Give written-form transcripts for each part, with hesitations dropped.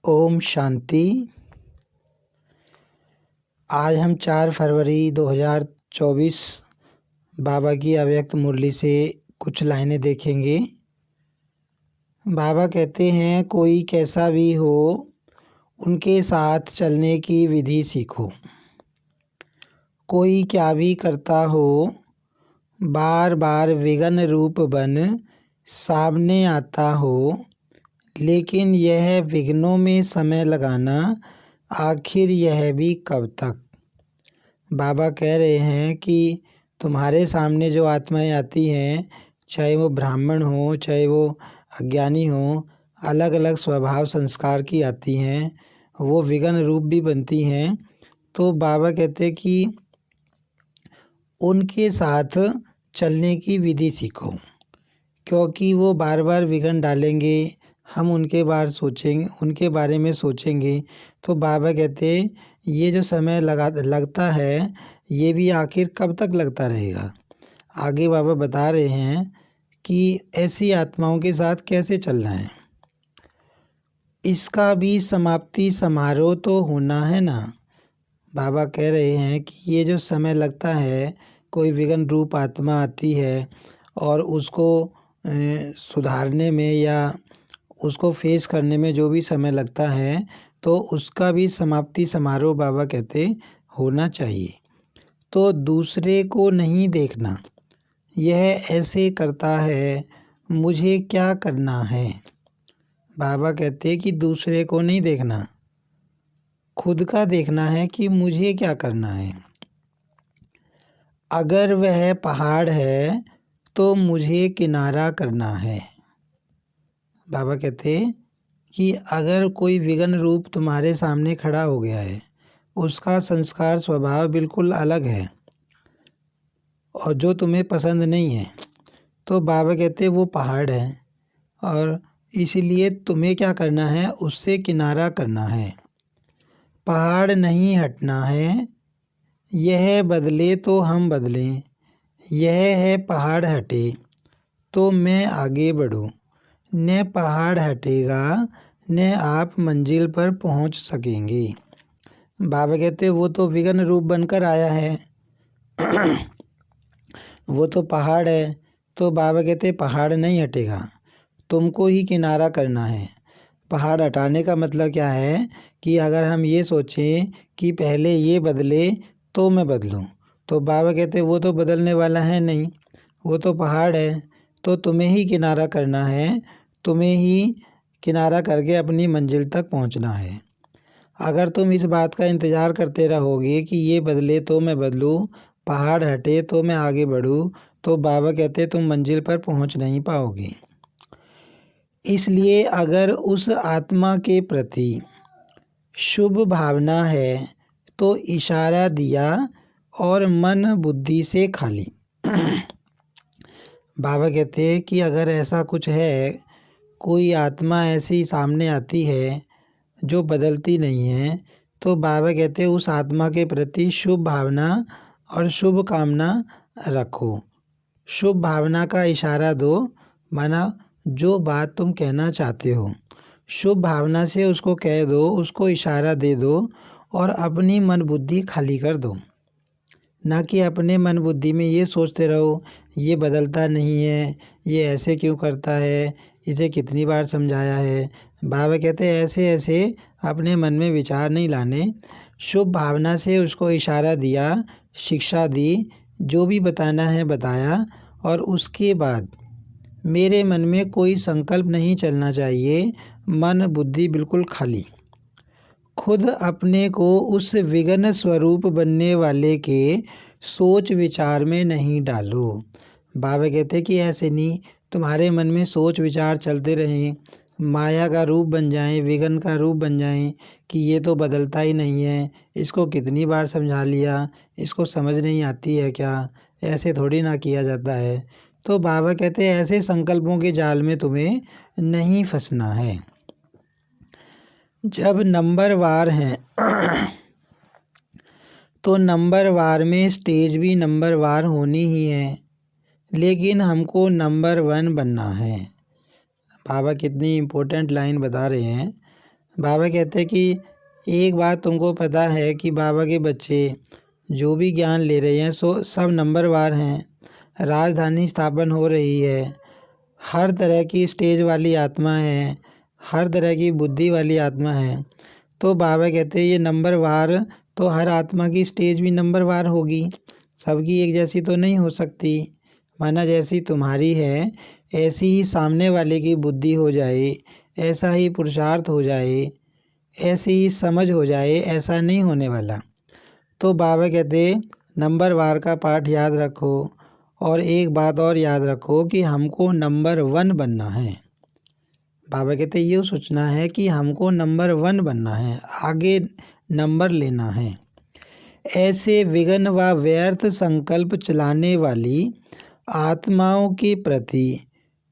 ओम शांति। आज हम 4 फरवरी 2024 बाबा की अव्यक्त मुरली से कुछ लाइनें देखेंगे। बाबा कहते हैं, कोई कैसा भी हो उनके साथ चलने की विधि सीखो। कोई क्या भी करता हो बार बार विघ्न रूप बन सामने आता हो, लेकिन यह विघ्नों में समय लगाना आखिर यह भी कब तक। बाबा कह रहे हैं कि तुम्हारे सामने जो आत्माएं आती हैं, चाहे वो ब्राह्मण हो चाहे वो अज्ञानी हो, अलग अलग स्वभाव संस्कार की आती हैं, वो विघ्न रूप भी बनती हैं। तो बाबा कहते हैं कि उनके साथ चलने की विधि सीखो, क्योंकि वो बार बार विघ्न डालेंगे। हम उनके बारे में सोचेंगे तो बाबा कहते ये जो समय लगता है, ये भी आखिर कब तक लगता रहेगा। आगे बाबा बता रहे हैं कि ऐसी आत्माओं के साथ कैसे चलना है। इसका भी समाप्ति समारोह तो होना है ना। बाबा कह रहे हैं कि ये जो समय लगता है, कोई विघ्न रूप आत्मा आती है और उसको सुधारने में या उसको फेस करने में जो भी समय लगता है, तो उसका भी समाप्ति समारोह बाबा कहते होना चाहिए। तो दूसरे को नहीं देखना, यह ऐसे करता है, मुझे क्या करना है। बाबा कहते कि दूसरे को नहीं देखना, खुद का देखना है कि मुझे क्या करना है। अगर वह पहाड़ है तो मुझे किनारा करना है। बाबा कहते कि अगर कोई विघ्न रूप तुम्हारे सामने खड़ा हो गया है, उसका संस्कार स्वभाव बिल्कुल अलग है और जो तुम्हें पसंद नहीं है, तो बाबा कहते वो पहाड़ है और इसीलिए तुम्हें क्या करना है, उससे किनारा करना है। पहाड़ नहीं हटना है, यह बदले तो हम बदलें। यह है पहाड़ हटे तो मैं आगे बढ़ूं। न पहाड़ हटेगा न आप मंजिल पर पहुंच सकेंगे। बाबा कहते वो तो विघ्न रूप बनकर आया है वो तो पहाड़ है। तो बाबा कहते पहाड़ नहीं हटेगा, तुमको ही किनारा करना है। पहाड़ हटाने का मतलब क्या है कि अगर हम ये सोचें कि पहले ये बदले तो मैं बदलूं, तो बाबा कहते वो तो बदलने वाला है नहीं, वो तो पहाड़ है। तो तुम्हें ही किनारा करना है, तुम्हें ही किनारा करके अपनी मंजिल तक पहुंचना है। अगर तुम इस बात का इंतज़ार करते रहोगे कि ये बदले तो मैं बदलूं, पहाड़ हटे तो मैं आगे बढ़ूं, तो बाबा कहते तुम मंजिल पर पहुंच नहीं पाओगे। इसलिए अगर उस आत्मा के प्रति शुभ भावना है तो इशारा दिया और मन बुद्धि से खाली। बाबा कहते हैं कि अगर ऐसा कुछ है, कोई आत्मा ऐसी सामने आती है जो बदलती नहीं है, तो बाबा कहते हैं उस आत्मा के प्रति शुभ भावना और शुभ कामना रखो। शुभ भावना का इशारा दो, माना जो बात तुम कहना चाहते हो शुभ भावना से उसको कह दो, उसको इशारा दे दो और अपनी मन बुद्धि खाली कर दो। ना कि अपने मन बुद्धि में ये सोचते रहो ये बदलता नहीं है, ये ऐसे क्यों करता है, इसे कितनी बार समझाया है। बाबा कहते हैं ऐसे ऐसे अपने मन में विचार नहीं लाने। शुभ भावना से उसको इशारा दिया, शिक्षा दी, जो भी बताना है बताया, और उसके बाद मेरे मन में कोई संकल्प नहीं चलना चाहिए, मन बुद्धि बिल्कुल खाली। खुद अपने को उस विघ्न स्वरूप बनने वाले के सोच विचार में नहीं डालो। बाबा कहते कि ऐसे नहीं, तुम्हारे मन में सोच विचार चलते रहें, माया का रूप बन जाएं, विघ्न का रूप बन जाएं कि ये तो बदलता ही नहीं है, इसको कितनी बार समझा लिया, इसको समझ नहीं आती है क्या, ऐसे थोड़ी ना किया जाता है। तो बाबा कहते हैं ऐसे संकल्पों के जाल में तुम्हें नहीं फंसना है। जब नंबर वार हैं तो नंबर वार में स्टेज भी नंबर वार होनी ही है, लेकिन हमको नंबर 1 बनना है। बाबा कितनी इम्पोर्टेंट लाइन बता रहे हैं। बाबा कहते हैं कि एक बात तुमको पता है कि बाबा के बच्चे जो भी ज्ञान ले रहे हैं सो सब नंबरवार हैं। राजधानी स्थापन हो रही है, हर तरह की स्टेज वाली आत्मा है, हर तरह की बुद्धि वाली आत्मा है। तो बाबा कहते हैं ये नंबरवार, तो हर आत्मा की स्टेज भी नंबरवार होगी, सबकी एक जैसी तो नहीं हो सकती। माना जैसी तुम्हारी है ऐसी ही सामने वाले की बुद्धि हो जाए, ऐसा ही पुरुषार्थ हो जाए, ऐसी ही समझ हो जाए, ऐसा नहीं होने वाला। तो बाबा कहते नंबरवार का पाठ याद रखो, और एक बात और याद रखो कि हमको नंबर 1 बनना है। बाबा कहते ये सोचना है कि हमको नंबर 1 बनना है, आगे नंबर लेना है। ऐसे विघ्न व व्यर्थ संकल्प चलाने वाली आत्माओं के प्रति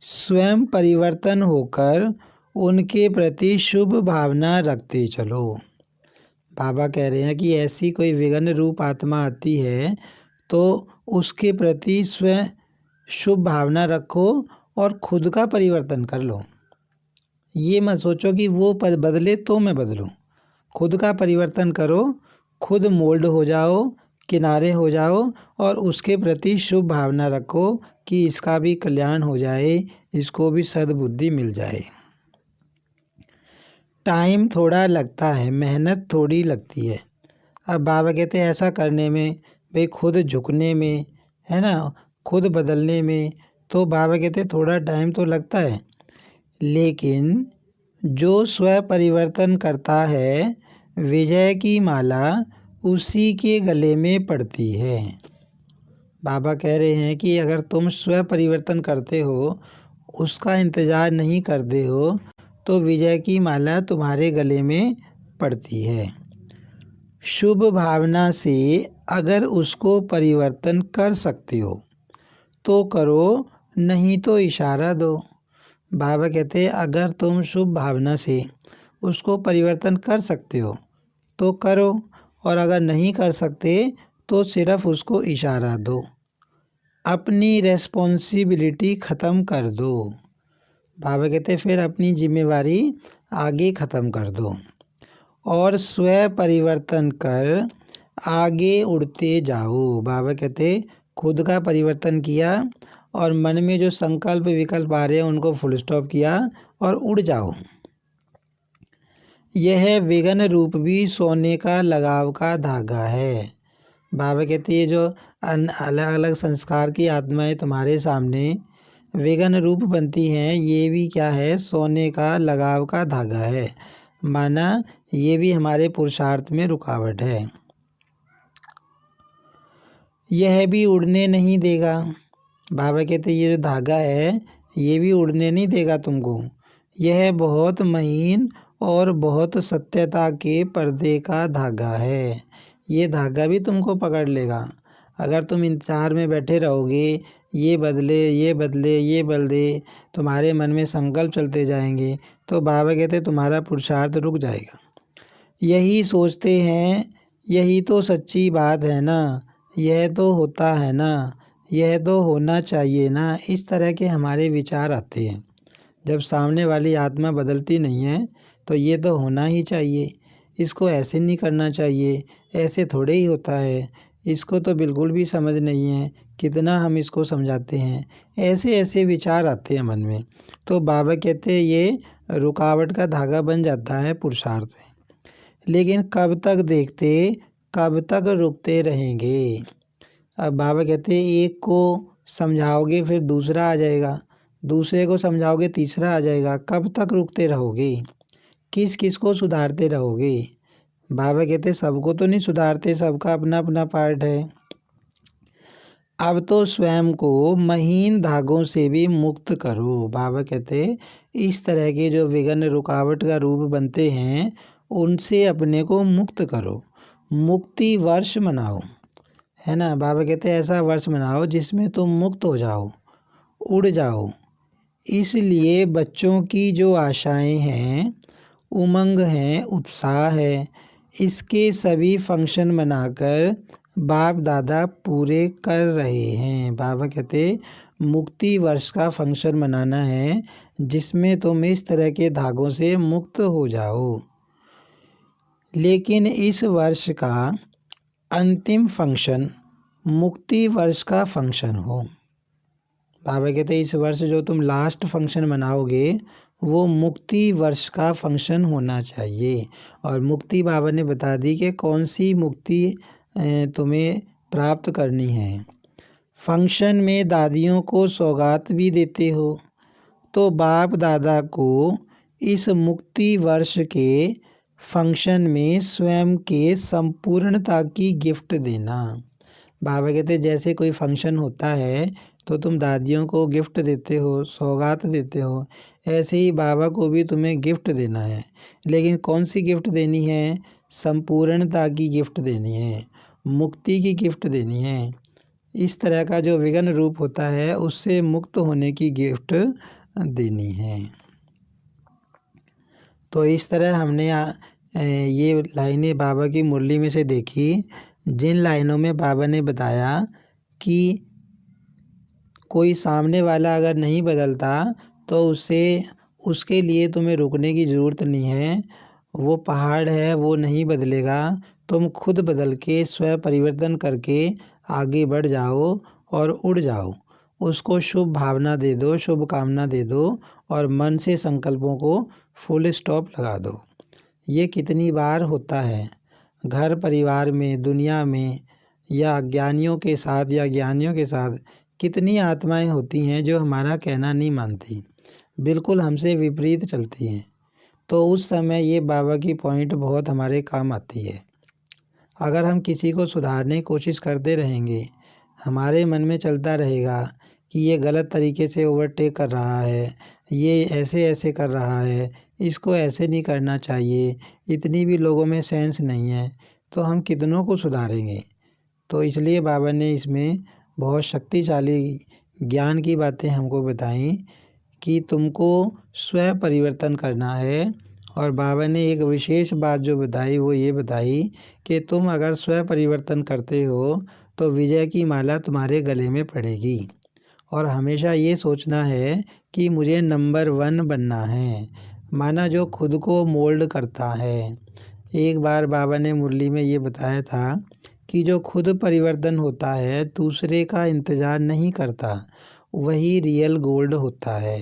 स्वयं परिवर्तन होकर उनके प्रति शुभ भावना रखते चलो। बाबा कह रहे हैं कि ऐसी कोई विघ्न रूप आत्मा आती है तो उसके प्रति स्वयं शुभ भावना रखो और खुद का परिवर्तन कर लो। ये मत सोचो कि वो बदले तो मैं बदलूं, खुद का परिवर्तन करो, खुद मोल्ड हो जाओ, किनारे हो जाओ और उसके प्रति शुभ भावना रखो कि इसका भी कल्याण हो जाए, इसको भी सद्बुद्धि मिल जाए। टाइम थोड़ा लगता है, मेहनत थोड़ी लगती है। अब बाबा कहते हैं ऐसा करने में, भाई खुद झुकने में, है ना, खुद बदलने में, तो बाबा कहते हैं थोड़ा टाइम तो लगता है, लेकिन जो स्व परिवर्तन करता है विजय की माला उसी के गले में पड़ती है। बाबा कह रहे हैं कि अगर तुम स्व परिवर्तन करते हो, उसका इंतज़ार नहीं करते हो, तो विजय की माला तुम्हारे गले में पड़ती है। शुभ भावना से अगर उसको परिवर्तन कर सकते हो तो करो, नहीं तो इशारा दो। बाबा कहते हैं अगर तुम शुभ भावना से उसको परिवर्तन कर सकते हो तो करो, और अगर नहीं कर सकते तो सिर्फ उसको इशारा दो, अपनी रेस्पॉन्सिबिलिटी ख़त्म कर दो। बाबा कहते फिर अपनी जिम्मेवारी आगे ख़त्म कर दो और स्व परिवर्तन कर आगे उड़ते जाओ। बाबा कहते खुद का परिवर्तन किया और मन में जो संकल्प विकल्प आ रहे हैं उनको फुल स्टॉप किया और उड़ जाओ। यह विघ्न रूप भी सोने का लगाव का धागा है। बाबा कहते ये जो अलग अलग संस्कार की आत्माएं तुम्हारे सामने विघ्न रूप बनती हैं, ये भी क्या है, सोने का लगाव का धागा है। माना ये भी हमारे पुरुषार्थ में रुकावट है, यह भी उड़ने नहीं देगा। बाबा कहते ये जो धागा है ये भी उड़ने नहीं देगा तुमको, यह बहुत महीन और बहुत सत्यता के पर्दे का धागा है। ये धागा भी तुमको पकड़ लेगा। अगर तुम इंतजार में बैठे रहोगे, ये बदले ये बदले ये बदले, तुम्हारे मन में संकल्प चलते जाएंगे, तो बाबा कहते तुम्हारा पुरुषार्थ रुक जाएगा। यही सोचते हैं, यही तो सच्ची बात है ना, यह तो होता है ना, यह तो होना चाहिए ना, इस तरह के हमारे विचार आते हैं। जब सामने वाली आत्मा बदलती नहीं है तो ये तो होना ही चाहिए, इसको ऐसे नहीं करना चाहिए, ऐसे थोड़े ही होता है, इसको तो बिल्कुल भी समझ नहीं है, कितना हम इसको समझाते हैं, ऐसे ऐसे विचार आते हैं मन में। तो बाबा कहते हैं ये रुकावट का धागा बन जाता है पुरुषार्थ में। लेकिन कब तक देखते, कब तक रुकते रहेंगे। अब बाबा कहते हैं एक को समझाओगे फिर दूसरा आ जाएगा, दूसरे को समझाओगे तीसरा आ जाएगा, कब तक रुकते रहोगे, किस किस को सुधारते रहोगे। बाबा कहते सबको तो नहीं सुधारते, सबका अपना अपना पार्ट है। अब तो स्वयं को महीन धागों से भी मुक्त करो। बाबा कहते इस तरह के जो विघ्न रुकावट का रूप बनते हैं उनसे अपने को मुक्त करो, मुक्ति वर्ष मनाओ, है ना। बाबा कहते ऐसा वर्ष मनाओ जिसमें तुम मुक्त हो जाओ, उड़ जाओ। इसलिए बच्चों की जो आशाएं हैं, उमंग हैं, उत्साह है, इसके सभी फंक्शन मनाकर बाप दादा पूरे कर रहे हैं। बाबा कहते मुक्ति वर्ष का फंक्शन मनाना है जिसमें तुम इस तरह के धागों से मुक्त हो जाओ। लेकिन इस वर्ष का अंतिम फंक्शन मुक्ति वर्ष का फंक्शन हो। बाबा कहते इस वर्ष जो तुम लास्ट फंक्शन मनाओगे वो मुक्ति वर्ष का फंक्शन होना चाहिए। और मुक्ति बाबा ने बता दी कि कौन सी मुक्ति तुम्हें प्राप्त करनी है। फंक्शन में दादियों को सौगात भी देते हो, तो बाप दादा को इस मुक्ति वर्ष के फंक्शन में स्वयं के संपूर्णता की गिफ्ट देना। बाबा कहते जैसे कोई फंक्शन होता है तो तुम दादियों को गिफ्ट देते हो, सौगात देते हो, ऐसे ही बाबा को भी तुम्हें गिफ्ट देना है। लेकिन कौन सी गिफ्ट देनी है? संपूर्णता की गिफ्ट देनी है, मुक्ति की गिफ्ट देनी है। इस तरह का जो विघ्न रूप होता है उससे मुक्त होने की गिफ्ट देनी है। तो इस तरह हमने ये लाइनें बाबा की मुरली में से देखी, जिन लाइनों में बाबा ने बताया कि कोई सामने वाला अगर नहीं बदलता तो उसके लिए तुम्हें रुकने की ज़रूरत नहीं है। वो पहाड़ है वो नहीं बदलेगा, तुम खुद बदल के स्वयं परिवर्तन करके आगे बढ़ जाओ और उड़ जाओ। उसको शुभ भावना दे दो, शुभ कामना दे दो और मन से संकल्पों को फुल स्टॉप लगा दो। ये कितनी बार होता है घर परिवार में, दुनिया में, या ज्ञानियों के साथ या ज्ञानियों के साथ कितनी आत्माएं होती हैं जो हमारा कहना नहीं मानती, बिल्कुल हमसे विपरीत चलती हैं। तो उस समय ये बाबा की पॉइंट बहुत हमारे काम आती है। अगर हम किसी को सुधारने की कोशिश करते रहेंगे, हमारे मन में चलता रहेगा कि ये गलत तरीके से ओवरटेक कर रहा है, ये ऐसे ऐसे कर रहा है, इसको ऐसे नहीं करना चाहिए, इतनी भी लोगों में सेंस नहीं है, तो हम कितनों को सुधारेंगे। तो इसलिए बाबा ने इसमें बहुत शक्तिशाली ज्ञान की बातें हमको बताई कि तुमको स्वयं परिवर्तन करना है। और बाबा ने एक विशेष बात जो बताई वो ये बताई कि तुम अगर स्वयं परिवर्तन करते हो तो विजय की माला तुम्हारे गले में पड़ेगी। और हमेशा ये सोचना है कि मुझे नंबर 1 बनना है, माना जो खुद को मोल्ड करता है। एक बार बाबा ने मुरली में ये बताया था कि जो खुद परिवर्तन होता है, दूसरे का इंतज़ार नहीं करता, वही रियल गोल्ड होता है,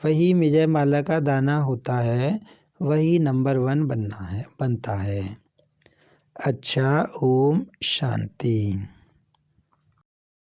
वही विजय माला का दाना होता है, वही नंबर 1 बनता है। अच्छा, ओम शांति।